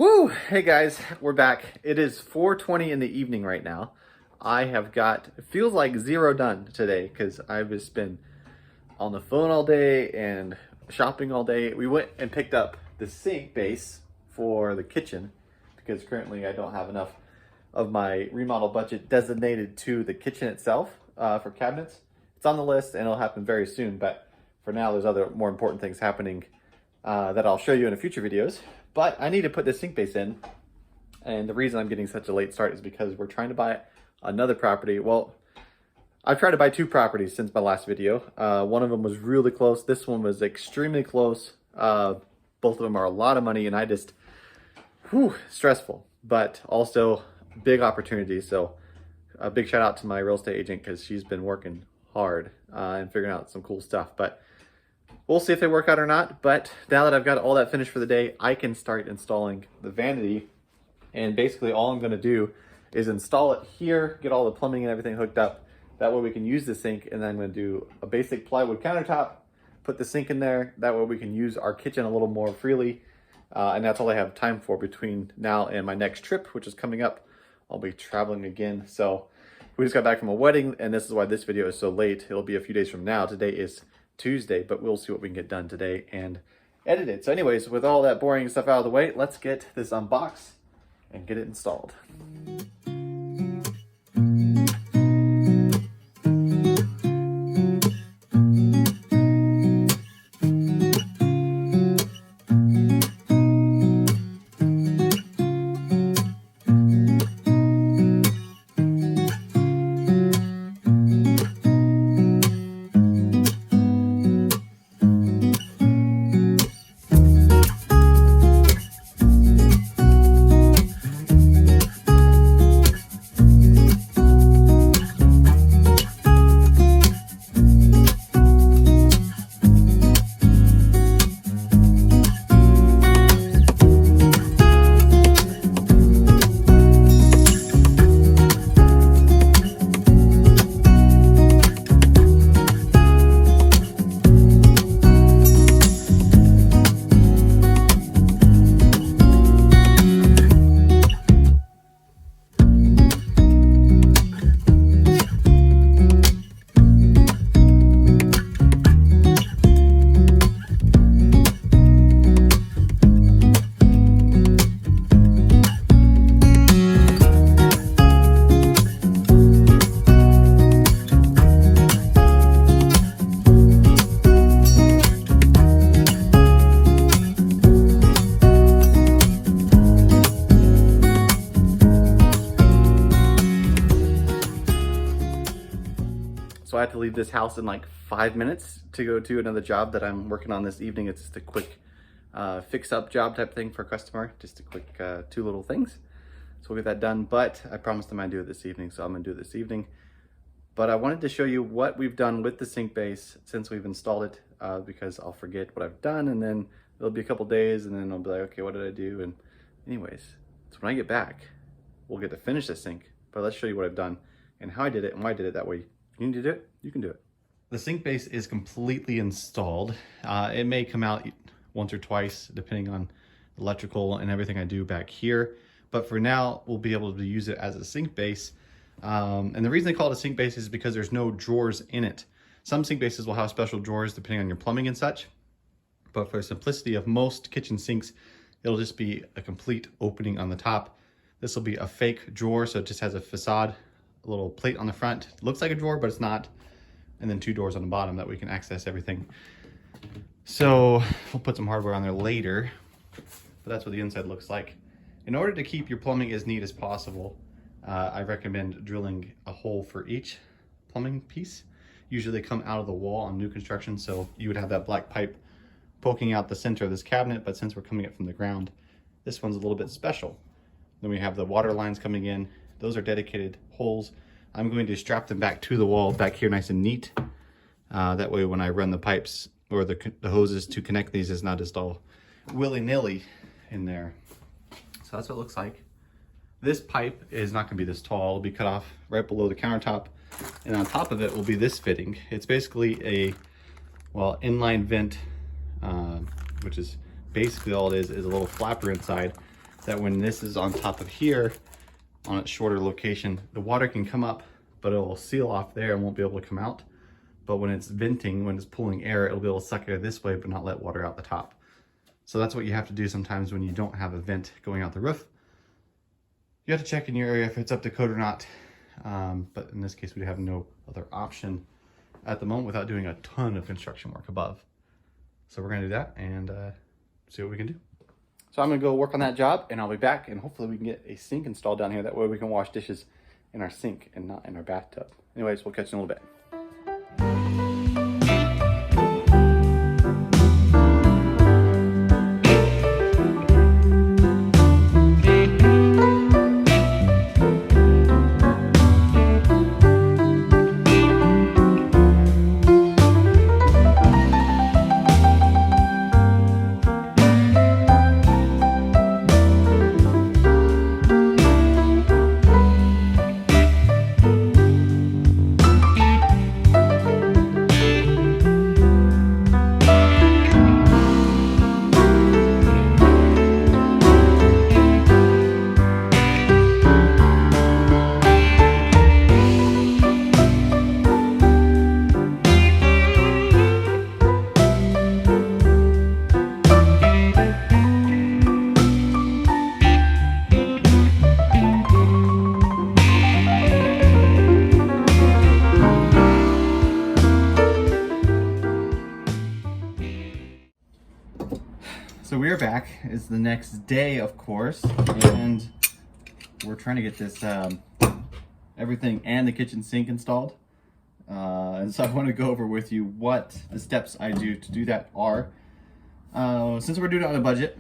Woo! Hey guys, we're back. It is 4:20 in the evening right now. I have got, it feels like zero done today because I've just been on the phone all day and shopping all day. We went and picked up the sink base for the kitchen because currently I don't have enough of my remodel budget designated to the kitchen itself for cabinets. It's on the list and it'll happen very soon, but for now there's other more important things happening that I'll show you in future videos. But I need to put this sink base in, and the reason I'm getting such a late start is because we're trying to buy another property. Well, I've tried to buy two properties since my last video. One of them was really close. This one was extremely close. Both of them are a lot of money, and I just, stressful, but also big opportunity. So a big shout out to my real estate agent because she's been working hard and figuring out some cool stuff. But we'll see if they work out or not, but now that I've got all that finished for the day, I can start installing the vanity. And basically all I'm gonna do is install it here, get all the plumbing and everything hooked up. That way we can use the sink, and then I'm gonna do a basic plywood countertop, put the sink in there. That way we can use our kitchen a little more freely. And that's all I have time for between now and my next trip, which is coming up. I'll be traveling again. So we just got back from a wedding, and this is why this video is so late. It'll be a few days from now. Today is Tuesday, but we'll see what we can get done today and edit it. So anyways, with all that boring stuff out of the way, let's get this unboxed and get it installed. So I have to leave this house in like 5 minutes to go to another job that I'm working on this evening. It's just a quick fix-up job type thing for a customer. Just a quick two little things. So we'll get that done, but I promised them I'd do it this evening, so I'm gonna do it this evening. But I wanted to show you what we've done with the sink base since we've installed it, because I'll forget what I've done, and then it'll be a couple days, and then I'll be like, okay, what did I do? And anyways, so when I get back, we'll get to finish the sink, but let's show you what I've done and how I did it and why I did it. That way, you need to do it, you can do it. The sink base is completely installed. It may come out once or twice depending on electrical and everything I do back here. But for now, we'll be able to use it as a sink base. And the reason they call it a sink base is because there's no drawers in it. Some sink bases will have special drawers depending on your plumbing and such. But for the simplicity of most kitchen sinks, it'll just be a complete opening on the top. This will be a fake drawer, so it just has a facade, a little plate on the front. It looks like a drawer, but it's not. And then two doors on the bottom that we can access everything. So we'll put some hardware on there later, but that's what the inside looks like. In order to keep your plumbing as neat as possible, I recommend drilling a hole for each plumbing piece. Usually they come out of the wall on new construction, so you would have that black pipe poking out the center of this cabinet, but since we're coming up from the ground, this one's a little bit special. Then we have the water lines coming in. Those are dedicated holes. I'm going to strap them back to the wall back here nice and neat. That way when I run the pipes or the hoses to connect these, it's not just all willy-nilly in there. So that's what it looks like. This pipe is not gonna be this tall. It'll be cut off right below the countertop. And on top of it will be this fitting. It's basically a, well, inline vent, which is basically all it is a little flapper inside that when this is on top of here, on its shorter location, the water can come up, but it will seal off there and won't be able to come out. But when it's venting, when it's pulling air, it'll be able to suck air this way, but not let water out the top. So that's what you have to do sometimes when you don't have a vent going out the roof. You have to check in your area if it's up to code or not. But in this case, we have no other option at the moment without doing a ton of construction work above. So we're gonna do that and see what we can do. So I'm gonna go work on that job and I'll be back, and hopefully we can get a sink installed down here. That way we can wash dishes in our sink and not in our bathtub. Anyways, we'll catch you in a little bit. So we are back. It's the next day, of course, and we're trying to get this everything and the kitchen sink installed. And so I want to go over with you what the steps I do to do that are. Since we're doing it on a budget,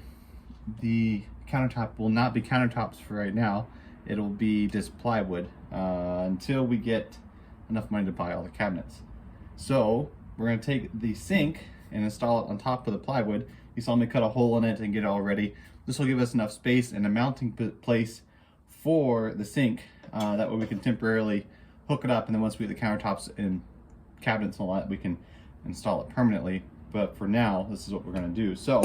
the countertop will not be countertops for right now. It'll be just plywood until we get enough money to buy all the cabinets. So we're going to take the sink and install it on top of the plywood. You saw me cut a hole in it and get it all ready. This will give us enough space and a mounting place for the sink. That way we can temporarily hook it up, and then once we get the countertops and cabinets and all that, we can install it permanently. But for now, this is what we're gonna do. So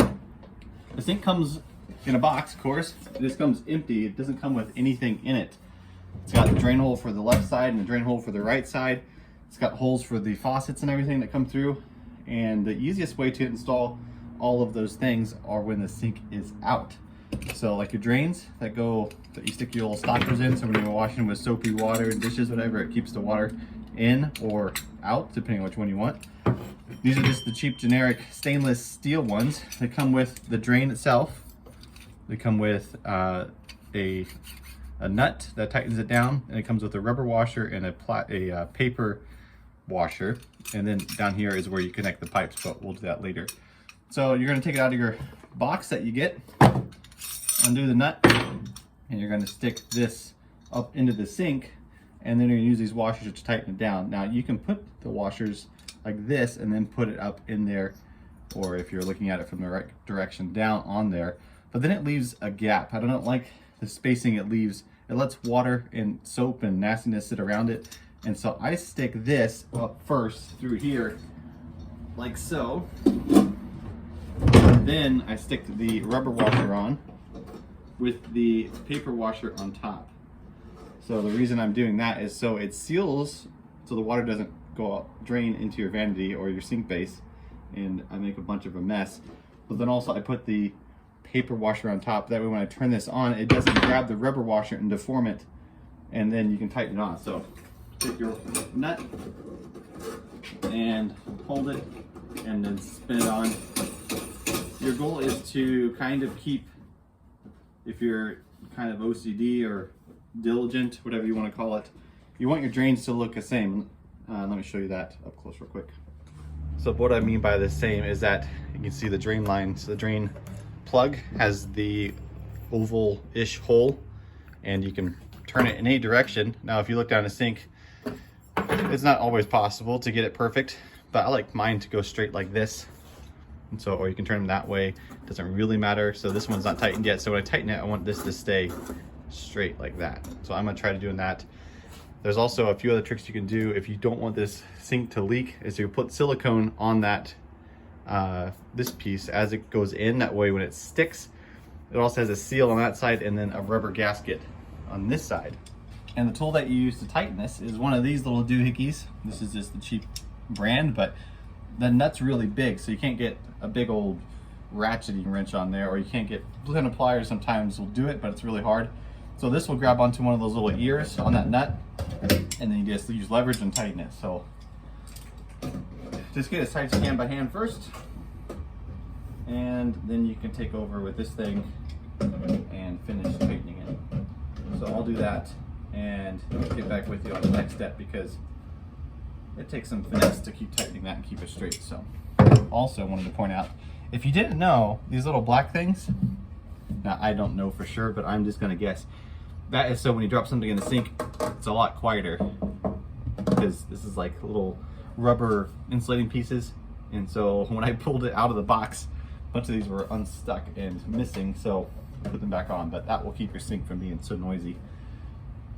the sink comes in a box, of course. This comes empty. It doesn't come with anything in it. It's got the drain hole for the left side and the drain hole for the right side. It's got holes for the faucets and everything that come through. And the easiest way to install all of those things are when the sink is out. So like your drains that you stick your little stoppers in, so when you're washing with soapy water, dishes, whatever, it keeps the water in or out, depending on which one you want. These are just the cheap generic stainless steel ones. They come with the drain itself. They come with a nut that tightens it down, and it comes with a rubber washer and a paper washer. And then down here is where you connect the pipes, but we'll do that later. So you're going to take it out of your box that you get, undo the nut, and you're going to stick this up into the sink, and then you're going to use these washers to tighten it down. Now you can put the washers like this and then put it up in there, or if you're looking at it from the right direction, down on there, but then it leaves a gap. I don't like the spacing it leaves. It lets water and soap and nastiness sit around it, and so I stick this up first through here like so. Then I stick the rubber washer on with the paper washer on top. So the reason I'm doing that is so it seals, so the water doesn't go out, drain into your vanity or your sink base, and I make a bunch of a mess. But then also I put the paper washer on top. That way when I turn this on, it doesn't grab the rubber washer and deform it, and then you can tighten it on. So take your nut and hold it and then spin it on. Your goal is to kind of keep, if you're kind of OCD or diligent, whatever you want to call it, you want your drains to look the same. Let me show you that up close real quick. So what I mean by the same is that you can see the drain line. So the drain plug has the oval-ish hole, and you can turn it in any direction. Now if you look down the sink, it's not always possible to get it perfect, but I like mine to go straight like this. And so, or you can turn them that way, it doesn't really matter. So this one's not tightened yet, so when I tighten it, I want this to stay straight like that. So I'm gonna try to doing that. There's also a few other tricks you can do if you don't want this sink to leak, is you put silicone on that this piece as it goes in. That way when it sticks, It also has a seal on that side and then a rubber gasket on this side. And the tool that you use to tighten this is one of these little doohickeys. This is just the cheap brand, but the nut's really big, so you can't get a big old ratcheting wrench on there, or you can't get blue pliers. Sometimes will do it, but it's really hard. So this will grab onto one of those little ears on that nut, and then you just use leverage and tighten it. So just get as tight as you can by hand first, and then you can take over with this thing and finish tightening it. So I'll do that and get back with you on the next step, because it takes some finesse to keep tightening that and keep it straight. So also wanted to point out, if you didn't know, these little black things, now I don't know for sure, but I'm just gonna guess, that is so when you drop something in the sink, it's a lot quieter, because this is like little rubber insulating pieces. And so when I pulled it out of the box, a bunch of these were unstuck and missing, so I put them back on. But that will keep your sink from being so noisy,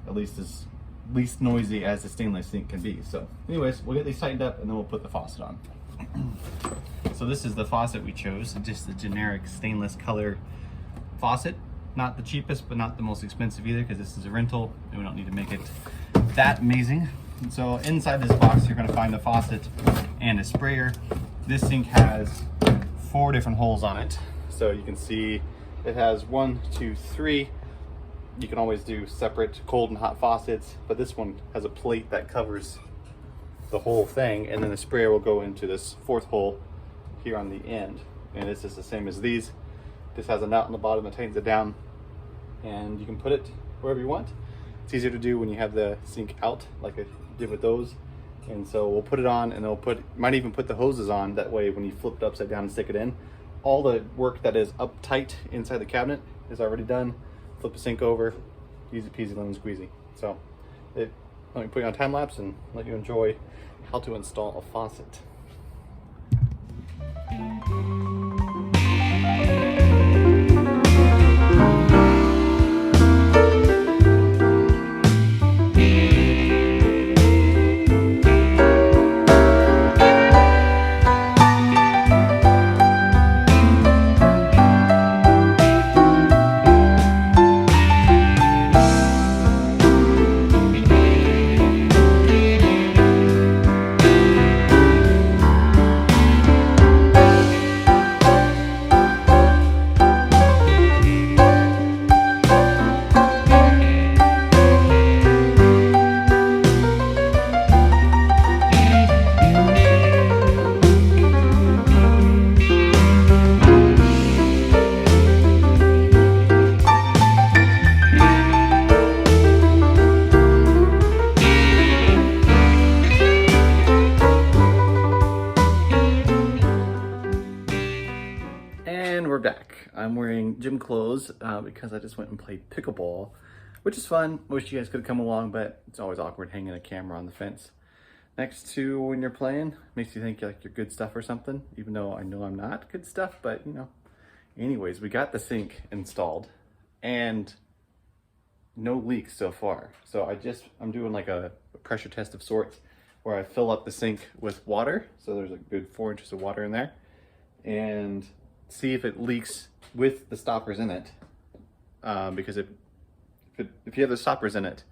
at least as least noisy as a stainless sink can be. So anyways, we'll get these tightened up and then we'll put the faucet on. So this is the faucet we chose, just the generic stainless color faucet. Not the cheapest, but not the most expensive either, because this is a rental and we don't need to make it that amazing. And so inside this box, you're gonna find the faucet and a sprayer. This sink has 4 different holes on it. So you can see it has 1, 2, 3. You can always do separate cold and hot faucets, but this one has a plate that covers the whole thing, and then the sprayer will go into this 4th hole here on the end. And it's just the same as these. This has a nut on the bottom that tightens it down, and you can put it wherever you want. It's easier to do when you have the sink out, like I did with those. And so we'll put it on, and might even put the hoses on, that way when you flip it upside down and stick it in, all the work that is uptight inside the cabinet is already done. Flip the sink over, easy peasy lemon squeezy. So let me put you on time lapse and let you enjoy how to install a faucet. And we're back. I'm wearing gym clothes because I just went and played pickleball, which is fun. Wish you guys could come along, but it's always awkward hanging a camera on the fence next to when you're playing. Makes you think like you're good stuff or something, even though I know I'm not good stuff, but you know. Anyways, we got the sink installed and no leaks so far. So I'm doing like a pressure test of sorts where I fill up the sink with water. So there's a good 4 inches of water in there, and see if it leaks with the stoppers in it. Because if you have the stoppers in it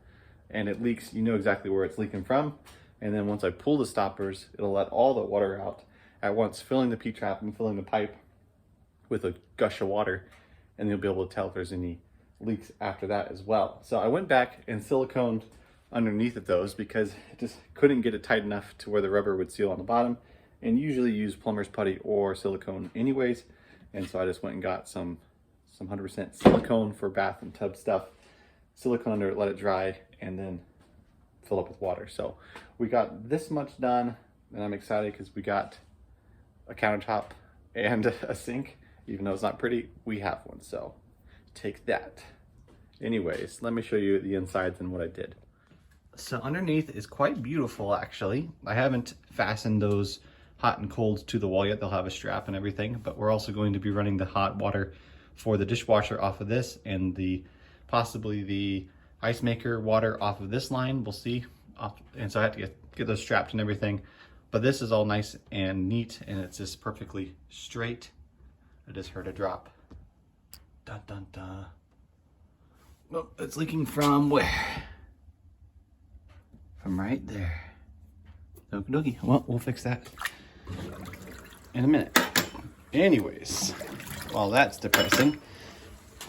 and it leaks, you know exactly where it's leaking from. And then once I pull the stoppers, it'll let all the water out at once, filling the P-trap and filling the pipe with a gush of water. And you'll be able to tell if there's any leaks after that as well. So I went back and siliconed underneath of those because I just couldn't get it tight enough to where the rubber would seal on the bottom, and usually use plumber's putty or silicone anyways. And so I just went and got some 100% silicone for bath and tub stuff, silicone under it, let it dry, and then fill up with water. So we got this much done, and I'm excited because we got a countertop and a sink. Even though it's not pretty, we have one, so take that. Anyways, let me show you the insides and what I did. So underneath is quite beautiful, actually. I haven't fastened those hot and cold to the wall yet. They'll have a strap and everything, but we're also going to be running the hot water for the dishwasher off of this, and possibly the ice maker water off of this line. We'll see. And so I have to get those strapped and everything, but this is all nice and neat, and it's just perfectly straight. I just heard a drop. Dun, dun, dun. Oh, it's leaking from where? From right there. Okie dokie. Well, we'll fix that in a minute. Anyways, while that's depressing,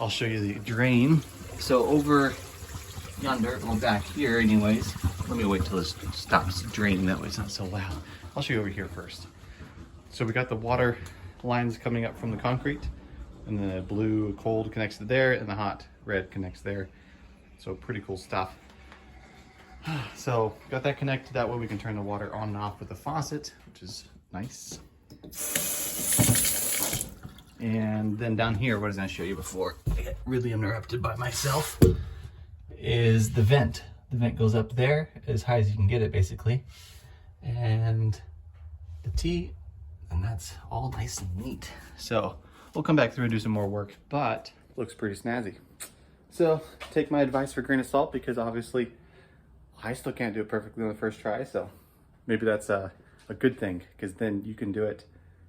I'll show you the drain. So over yonder, well back here anyways, let me wait till this stops draining, that way it's not so loud. I'll show you over here first. So we got the water lines coming up from the concrete, and the blue cold connects to there, and the hot red connects there. So pretty cool stuff. So got that connected, that way we can turn the water on and off with the faucet, which is nice. And then down here, what I was gonna show you before I get really interrupted by myself, is the vent. The vent goes up there as high as you can get it basically. And the T, and that's all nice and neat. So we'll come back through and do some more work, but looks pretty snazzy. So take my advice for a grain of salt, because obviously I still can't do it perfectly on the first try. So maybe that's a good thing, because then you can do it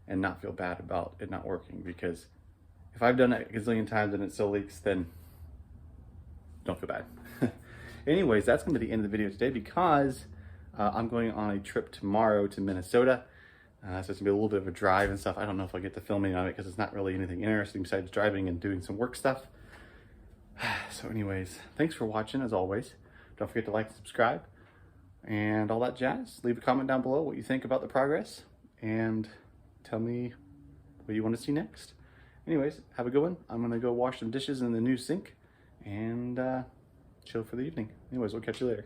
and not feel bad about it not working. Because if I've done it a gazillion times and it still leaks, then don't feel bad. Anyways, that's gonna be the end of the video today, because I'm going on a trip tomorrow to Minnesota. So it's gonna be a little bit of a drive and stuff. I don't know if I'll get the filming on it, because it's not really anything interesting besides driving and doing some work stuff. So anyways, thanks for watching as always. Don't forget to like and subscribe and all that jazz. Leave a comment down below what you think about the progress, and tell me what you want to see next. Anyways, have a good one. I'm gonna go wash some dishes in the new sink and chill for the evening. Anyways, we'll catch you later.